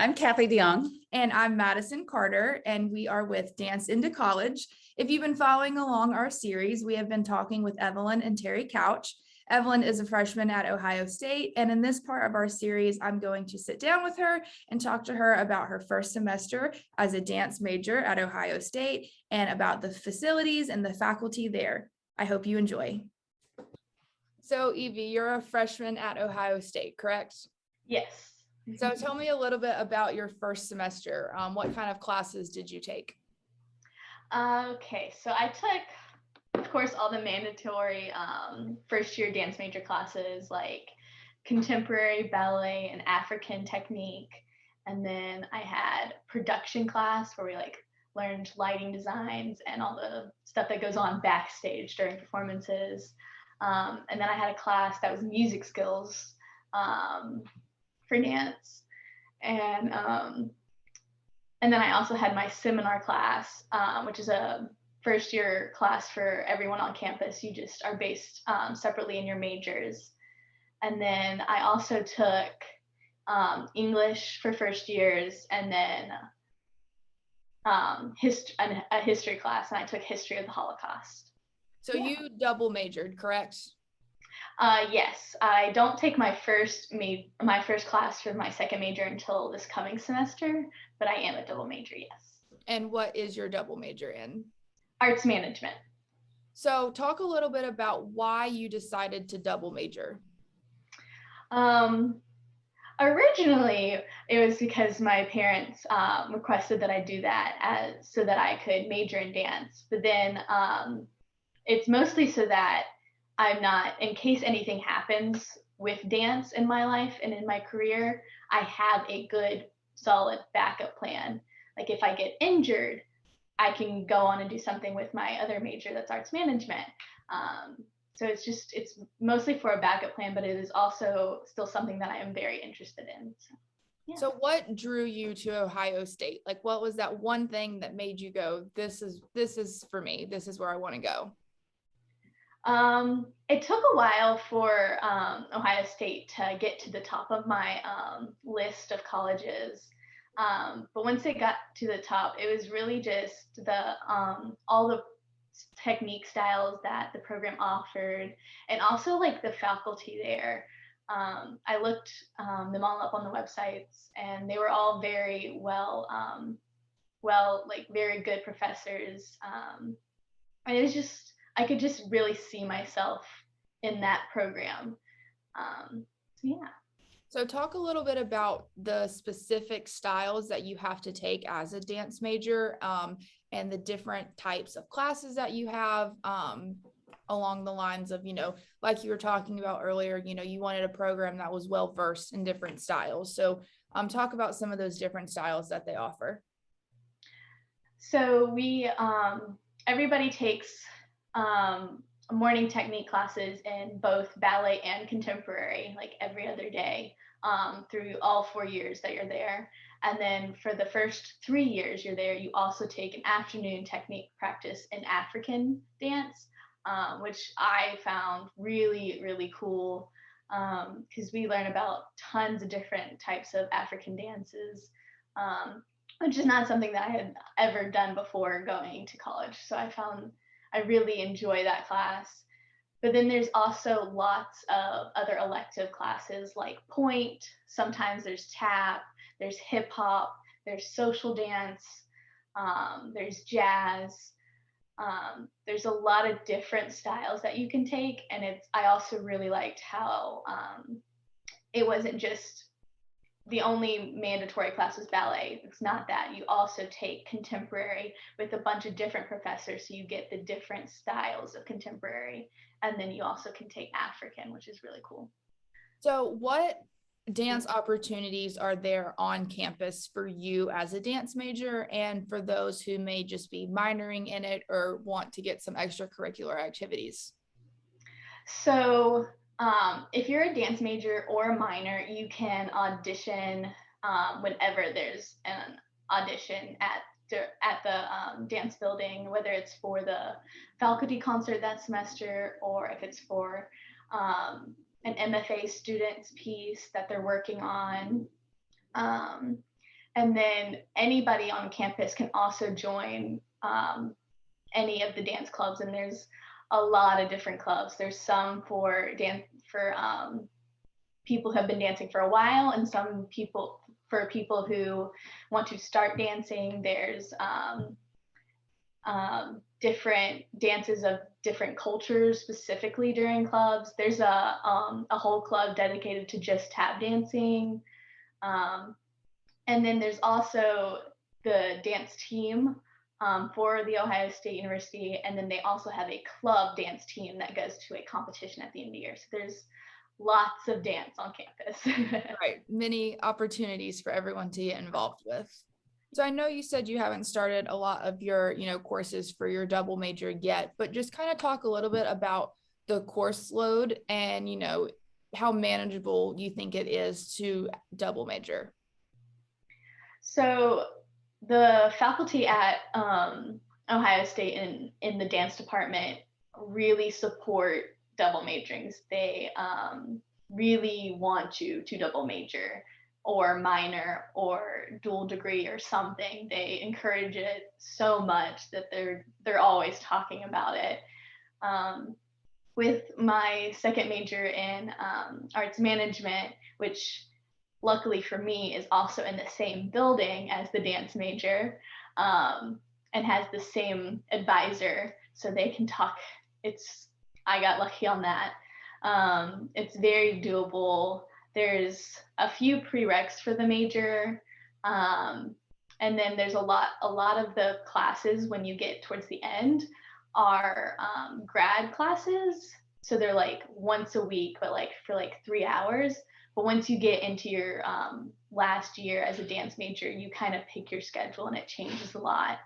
I'm Kathy DeYoung. And I'm Madison Carter, and we are with Dance into College. If you've been following along our series, we have been talking with Evelyn and Terry Couch. Evelyn is a freshman at Ohio State, and in this part of our series, I'm going to sit down with her and talk to her about her first semester as a dance major at Ohio State and about the facilities and the faculty there. I hope you enjoy. So, Evie, you're a freshman at Ohio State, correct? Yes. So tell me a little bit about your first semester. What kind of classes did you take? Okay, so I took, of course, all the mandatory first year dance major classes like contemporary ballet and African technique. And then I had production class where we learned lighting designs and all the stuff that goes on backstage during performances. And then I had a class that was music skills for dance, and then I also had my seminar class, which is a first year class for everyone on campus. You just are based separately in your majors. And then I also took English for first years, and then a history class, and I took history of the Holocaust. So you double majored, correct? Yes, I don't take my first class for my second major until this coming semester, but I am a double major, yes. And what is your double major in? Arts management. So talk a little bit about why you decided to double major. Originally, it was because my parents requested that I do that so that I could major in dance. But then it's mostly so that I'm not, in case anything happens with dance in my life and in my career, I have a good, solid backup plan. Like if I get injured, I can go on and do something with my other major that's arts management. So it's mostly for a backup plan, but it is also still something that I am very interested in. So, yeah. So what drew you to Ohio State? Like, what was that one thing that made you go, this is for me, this is where I want to go? It took a while for Ohio State to get to the top of my list of colleges. But once it got to the top, it was really just all the technique styles that the program offered, and also the faculty there. I looked them all up on the websites, and they were all very very good professors. And it was just, I could just really see myself in that program. Yeah. So talk a little bit about the specific styles that you have to take as a dance major, and the different types of classes that you have, along the lines of, like you were talking about earlier, you wanted a program that was well versed in different styles. So talk about some of those different styles that they offer. So everybody takes morning technique classes in both ballet and contemporary, like every other day, through all 4 years that you're there. And then for the first 3 years you're there, you also take an afternoon technique practice in African dance, which I found really, really cool, because we learn about tons of different types of African dances, which is not something that I had ever done before going to college. So I really enjoy that class. But then there's also lots of other elective classes like point. Sometimes there's tap, there's hip hop, there's social dance, there's jazz. There's a lot of different styles that you can take. And I also really liked how it wasn't just the only mandatory class was ballet. It's not that. You also take contemporary with a bunch of different professors, so you get the different styles of contemporary. And then you also can take African, which is really cool. So what dance opportunities are there on campus for you as a dance major, and for those who may just be minoring in it or want to get some extracurricular activities? So if you're a dance major or a minor, you can audition whenever there's an audition at the dance building, whether it's for the faculty concert that semester or if it's for an MFA student's piece that they're working on. And then anybody on campus can also join any of the dance clubs, and there's a lot of different clubs. There's some for dance for people who have been dancing for a while, and some people for people who want to start dancing. There's different dances of different cultures specifically during clubs. There's a whole club dedicated to just tap dancing. And then there's also the dance team for the Ohio State University, and then they also have a club dance team that goes to a competition at the end of the year. So there's lots of dance on campus. Right. Many opportunities for everyone to get involved with. So I know you said you haven't started a lot of your, courses for your double major yet, but just kind of talk a little bit about the course load and, how manageable you think it is to double major. So the faculty at Ohio State in the dance department really support double majorings. They really want you to double major or minor or dual degree or something. They encourage it so much that they're always talking about it. With my second major in arts management, which luckily for me is also in the same building as the dance major, and has the same advisor, so they can talk. I got lucky on that. It's very doable. There's a few prereqs for the major, and then there's a lot of the classes when you get towards the end are grad classes, so they're like once a week, but like for like 3 hours. But once you get into your last year as a dance major, you kind of pick your schedule, and it changes a lot.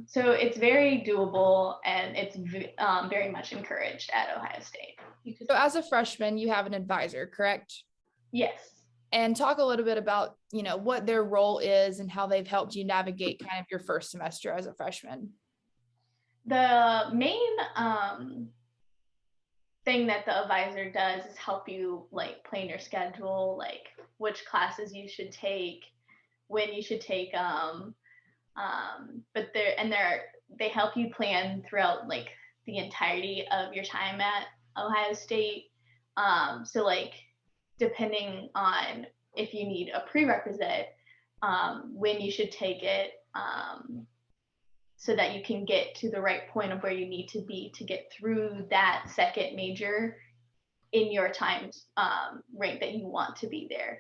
So it's very doable, and it's very much encouraged at Ohio State. So as a freshman, you have an advisor, correct? Yes. And talk a little bit about, what their role is and how they've helped you navigate kind of your first semester as a freshman. The main thing that the advisor does is help you like plan your schedule, like which classes you should take, when you should take them. But they help you plan throughout like the entirety of your time at Ohio State. So like depending on if you need a prerequisite, when you should take it, so that you can get to the right point of where you need to be to get through that second major in your time rank that you want to be there.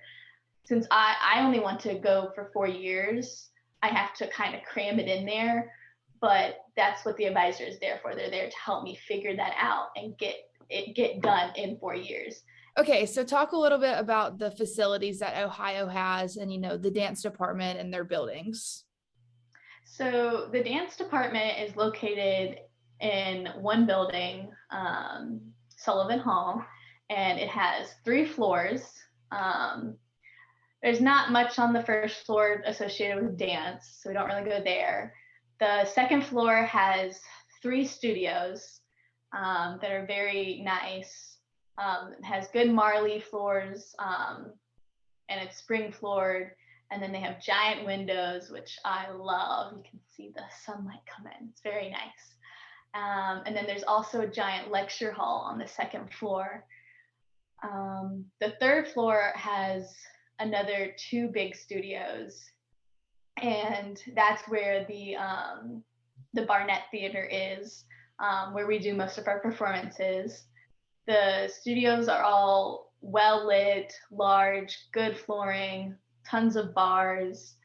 Since I only want to go for 4 years, I have to kind of cram it in there, but that's what the advisor is there for. They're there to help me figure that out and get done in 4 years. Okay, so talk a little bit about the facilities that Ohio has and, the dance department and their buildings. So the dance department is located in one building, Sullivan Hall, and it has 3 floors. There's not much on the first floor associated with dance, so we don't really go there. The second floor has 3 studios that are very nice. It has good marley floors, and it's spring floored. And then they have giant windows, which I love. You can see the sunlight come in. It's very nice. And then there's also a giant lecture hall on the second floor. The third floor has another 2 big studios, and that's where the Barnett Theater is, where we do most of our performances. The studios are all well lit, large, good flooring, tons of bars.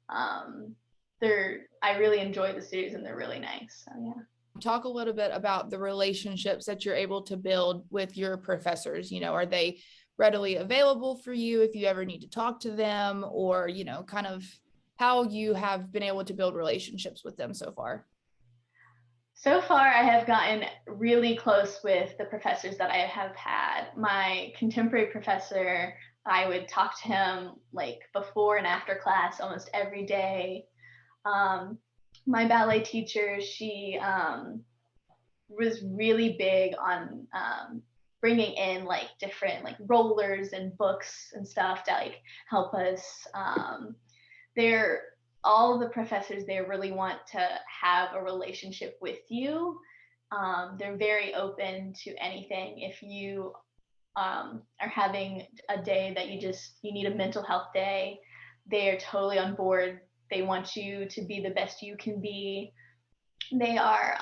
I really enjoy the studios, and they're really nice. So yeah. Talk a little bit about the relationships that you're able to build with your professors. Are they readily available for you if you ever need to talk to them, or, kind of how you have been able to build relationships with them so far? So far, I have gotten really close with the professors that I have had. My contemporary professor, I would talk to him like before and after class almost every day. My ballet teacher, she was really big on bringing in like different like rollers and books and stuff to like help us. They're all the professors there really want to have a relationship with you. They're very open to anything. If you are having a day that you need a mental health day, they are totally on board. They want you to be the best you can be. They are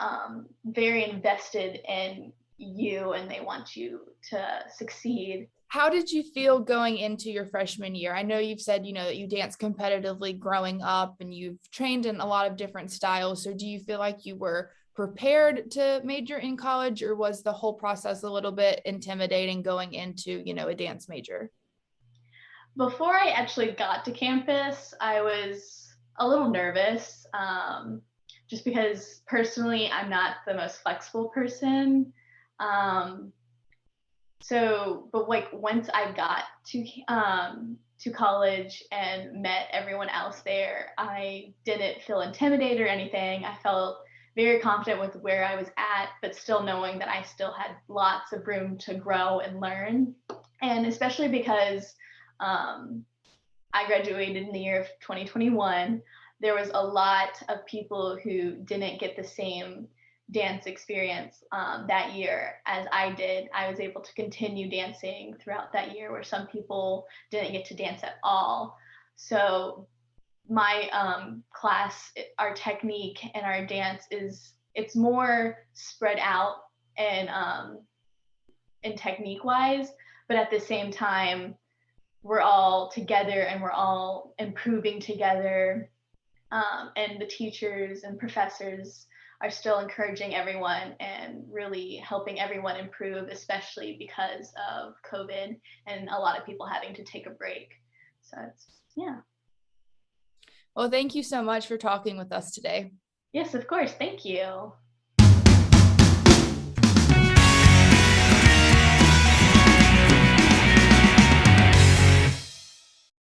very invested in you, and they want you to succeed. How did you feel going into your freshman year? I know you've said, that you dance competitively growing up and you've trained in a lot of different styles. So do you feel like you were prepared to major in college, or was the whole process a little bit intimidating going into, a dance major? Before I actually got to campus, I was a little nervous, just because personally I'm not the most flexible person. Um, but like once I got to college and met everyone else there, I didn't feel intimidated or anything. I felt very confident with where I was at, but still knowing that I still had lots of room to grow and learn. And especially because I graduated in the year of 2021, there was a lot of people who didn't get the same dance experience that year as I did. I was able to continue dancing throughout that year, where some people didn't get to dance at all. So my class, our technique and our dance it's more spread out and technique wise, but at the same time, we're all together and we're all improving together. And the teachers and professors are still encouraging everyone and really helping everyone improve, especially because of COVID and a lot of people having to take a break. So yeah. Well, thank you so much for talking with us today. Yes, of course. Thank you.